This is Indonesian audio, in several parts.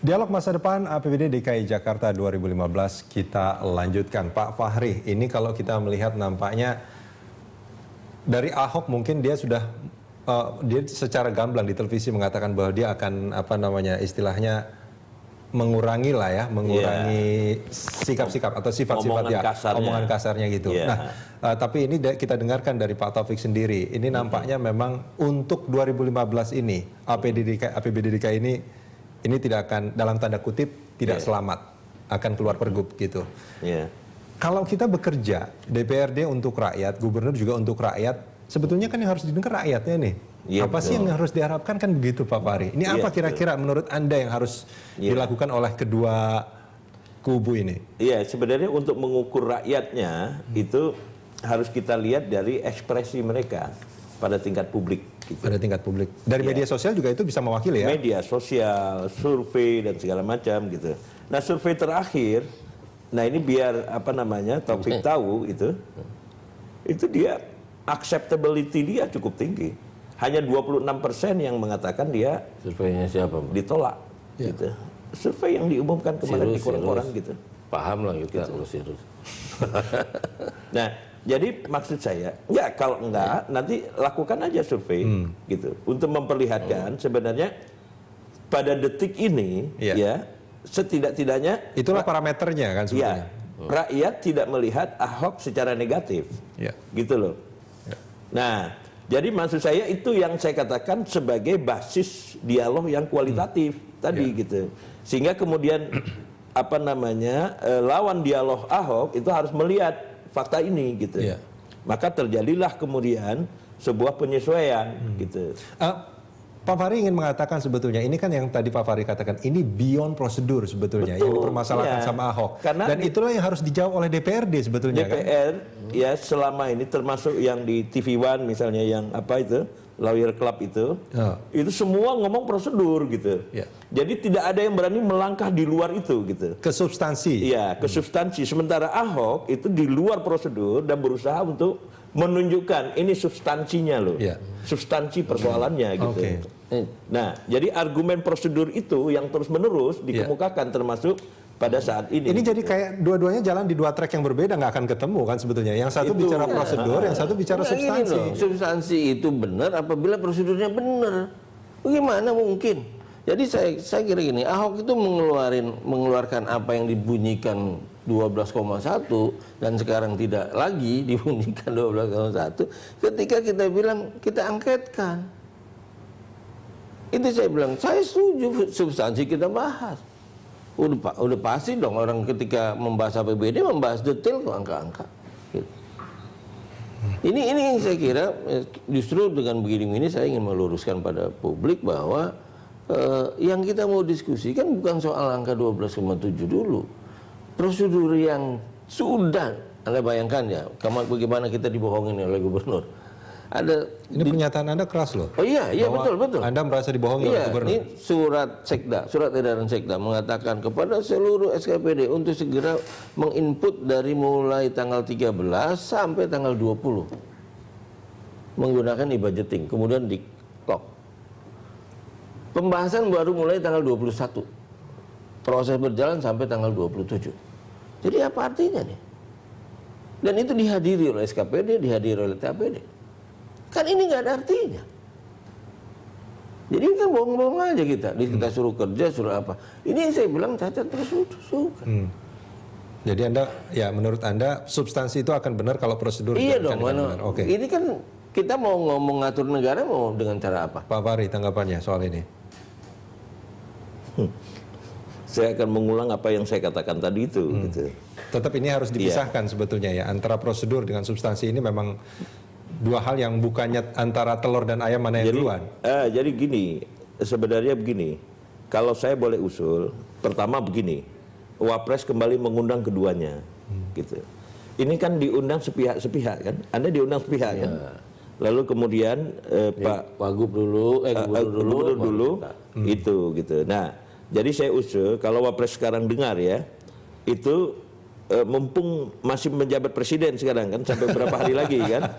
Dialog masa depan APBD DKI Jakarta 2015 kita lanjutkan. Pak Fahri, ini kalau kita melihat nampaknya dari Ahok mungkin dia sudah dia secara gamblang di televisi mengatakan bahwa dia akan istilahnya mengurangi sikap-sikap atau sifat-sifat omongan kasarnya gitu. Nah, tapi ini kita dengarkan dari Pak Taufik sendiri. Ini nampaknya memang untuk 2015 ini APBD DKI ini tidak akan, dalam tanda kutip, tidak selamat, akan keluar pergub gitu. Kalau kita bekerja, DPRD untuk rakyat, gubernur juga untuk rakyat, sebetulnya kan yang harus didengar rakyatnya nih. Apa sih yang harus diharapkan, kan begitu Pak Fahri? Ini apa kira-kira menurut Anda yang harus dilakukan oleh kedua kubu ini? Iya, sebenarnya untuk mengukur rakyatnya itu harus kita lihat dari ekspresi mereka pada tingkat publik. Gitu. Pada tingkat publik. Dari media sosial juga itu bisa mewakili ya? Media sosial, survei dan segala macam gitu. Nah, survei terakhir, nah ini biar Taufik tahu itu dia acceptability dia cukup tinggi. Hanya 26% yang mengatakan dia surveinya siapa? Ditolak. Gitu. Survei yang diumumkan kemarin di koran-koran gitu. Paham lah kita gitu. Nah, jadi maksud saya, ya kalau enggak nanti lakukan aja survei gitu untuk memperlihatkan sebenarnya pada detik ini ya setidak-tidaknya itulah parameternya kan sebenarnya. Rakyat tidak melihat Ahok secara negatif. Gitu loh. Nah, jadi maksud saya itu yang saya katakan sebagai basis dialog yang kualitatif tadi gitu. Sehingga kemudian lawan dialog Ahok itu harus melihat fakta ini gitu. Maka terjadilah kemudian sebuah penyesuaian gitu. Pak Fahri ingin mengatakan sebetulnya ini kan yang tadi Pak Fahri katakan ini beyond prosedur sebetulnya. Betul, yang dipermasalahkan sama Ahok. Karena dan itulah yang harus dijawab oleh DPRD sebetulnya. DPR ya selama ini termasuk yang di TV One misalnya yang Lawyer Club itu semua ngomong prosedur gitu. Jadi tidak ada yang berani melangkah di luar itu gitu. Ke substansi. Iya, ke substansi. Sementara Ahok itu di luar prosedur dan berusaha untuk menunjukkan ini substansinya loh. Substansi persoalannya gitu. Nah, jadi argumen prosedur itu yang terus-menerus dikemukakan termasuk pada saat ini. Ini jadi kayak dua-duanya jalan di dua track yang berbeda, nggak akan ketemu kan sebetulnya. Yang satu bicara prosedur, yang satu bicara substansi. Substansi itu benar apabila prosedurnya benar. Bagaimana mungkin? Jadi saya kira gini, Ahok itu mengeluarkan apa yang dibunyikan 12,1 dan sekarang tidak lagi dibunyikan 12,1 ketika kita bilang kita angketkan. Itu saya bilang, saya setuju substansi kita bahas. Udah pasti dong orang ketika membahas APBD membahas detail kok angka-angka. Gitu. Ini yang saya kira justru dengan begini saya ingin meluruskan pada publik bahwa yang kita mau diskusikan bukan soal angka 12,7 dulu. Prosedur yang sudah Anda bayangkan ya, bagaimana kita dibohongin oleh gubernur. Ini pernyataan Anda keras loh. Oh iya betul. Anda merasa dibohongi oleh gubernur. Ini surat edaran Sekda mengatakan kepada seluruh SKPD untuk segera menginput dari mulai tanggal 13 sampai tanggal 20 menggunakan e-budgeting, kemudian di clock. Pembahasan baru mulai tanggal 21. Proses berjalan sampai tanggal 27. Jadi apa artinya nih? Dan itu dihadiri oleh SKPD, dihadiri oleh TAPD. Kan ini nggak ada artinya. Jadi kan bohong-bohong aja kita suruh kerja, suruh apa. Ini yang saya bilang cacat terus suka. Jadi Anda, ya menurut Anda substansi itu akan benar kalau prosedur iya dong, ini kan kita mau ngomong ngatur negara mau dengan cara apa? Pak Fahri, tanggapannya soal ini. Saya akan mengulang apa yang saya katakan tadi itu. Gitu. Tetap ini harus dipisahkan sebetulnya ya, antara prosedur dengan substansi ini memang dua hal yang bukannya antara telur dan ayam mana yang duluan. Jadi gini, sebenarnya begini, kalau saya boleh usul, pertama begini, Wapres kembali mengundang keduanya, gitu. Ini kan diundang sepihak-sepihak kan, Anda diundang sepihak kan, lalu kemudian Pak Wagub dulu, gubernur dulu, itu gitu. Nah, jadi saya usul kalau Wapres sekarang dengar ya, itu mumpung masih menjabat presiden sekarang kan sampai beberapa hari lagi kan,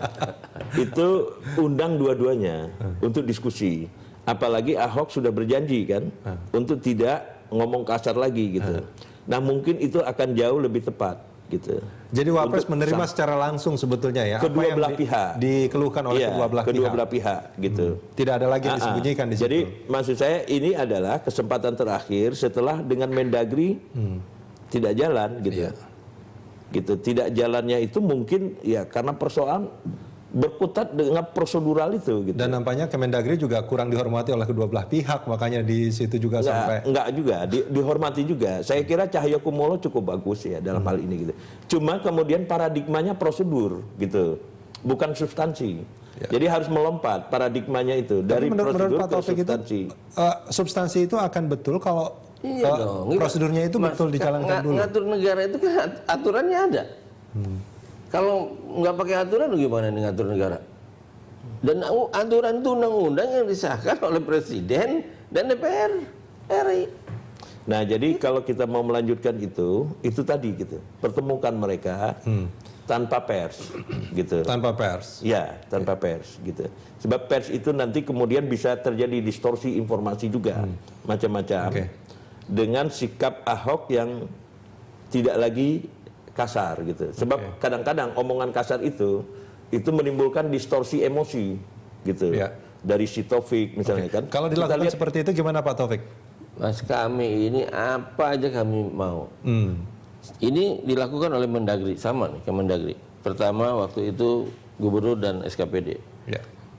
itu undang dua-duanya untuk diskusi. Apalagi Ahok sudah berjanji kan untuk tidak ngomong kasar lagi gitu. Nah mungkin itu akan jauh lebih tepat gitu. Jadi Wapres menerima secara langsung sebetulnya ya kedua apa yang belah pihak dikeluhkan oleh kedua belah pihak gitu. Tidak ada lagi yang disembunyikan di situ. Jadi maksud saya ini adalah kesempatan terakhir setelah dengan Mendagri tidak jalan gitu. Gitu. Tidak jalannya itu mungkin ya karena persoalan berkutat dengan prosedural itu gitu. Dan nampaknya Kemendagri juga kurang dihormati oleh kedua belah pihak, makanya di situ juga enggak juga dihormati juga. Saya kira Cahyokumolo cukup bagus ya dalam hal ini gitu. Cuma kemudian paradigmanya prosedur gitu, bukan substansi. Jadi harus melompat paradigmanya itu dari prosedur ke substansi. Substansi itu akan betul kalau prosedurnya itu betul dijalankan dulu. Ngatur negara itu kan aturannya ada. Kalau nggak pakai aturan gimana nih ngatur negara? Dan aturan itu undang-undang yang disahkan oleh Presiden dan DPR RI. Nah jadi kalau kita mau melanjutkan itu tadi gitu, pertemukan mereka tanpa pers, gitu. Tanpa pers. Ya, tanpa pers, gitu. Sebab pers itu nanti kemudian bisa terjadi distorsi informasi juga, macam-macam. Dengan sikap Ahok yang tidak lagi kasar gitu. Sebab kadang-kadang omongan kasar itu menimbulkan distorsi emosi gitu. Dari si Taufik misalnya kan. Kalau dilakukan seperti itu gimana Pak Taufik? Mas, kami ini apa aja kami mau. Ini dilakukan oleh Mendagri, sama nih Kemendagri. Pertama waktu itu Gubernur dan SKPD.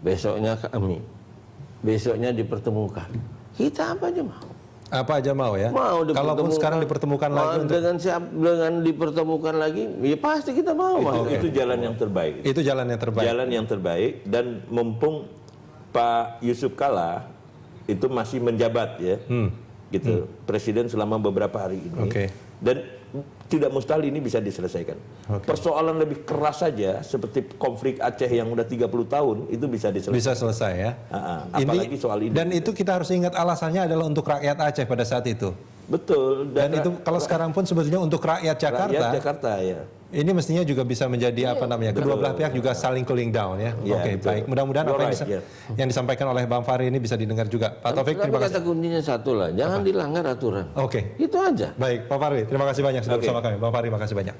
Besoknya kami. Besoknya dipertemukan. Kita apa aja mau. Apa aja mau ya? Mau kalaupun sekarang dipertemukan lagi dengan dipertemukan lagi, ya pasti kita mau. Itu jalan yang terbaik. Itu jalan yang terbaik. Jalan yang terbaik dan mumpung Pak Yusuf Kalla itu masih menjabat ya, gitu, Presiden selama beberapa hari ini. Dan tidak mustahil ini bisa diselesaikan. Persoalan lebih keras saja seperti konflik Aceh yang udah 30 tahun itu bisa diselesaikan. Bisa selesai ya. Apalagi soal ini. Dan itu kita harus ingat alasannya adalah untuk rakyat Aceh pada saat itu. Betul. Dan itu kalau sekarang pun sebetulnya untuk rakyat Jakarta. Rakyat Jakarta ya. Ini mestinya juga bisa menjadi apa namanya, kedua belah pihak juga saling cooling down ya. Baik. Mudah-mudahan apa yang disampaikan oleh Bang Fahri ini bisa didengar juga. Pak Taufik, terima kasih. Kata kuncinya satu lah, jangan dilanggar aturan. Itu aja. Baik, Pak Fahri, terima kasih banyak sudah bersama kami. Bang Fahri, makasih banyak.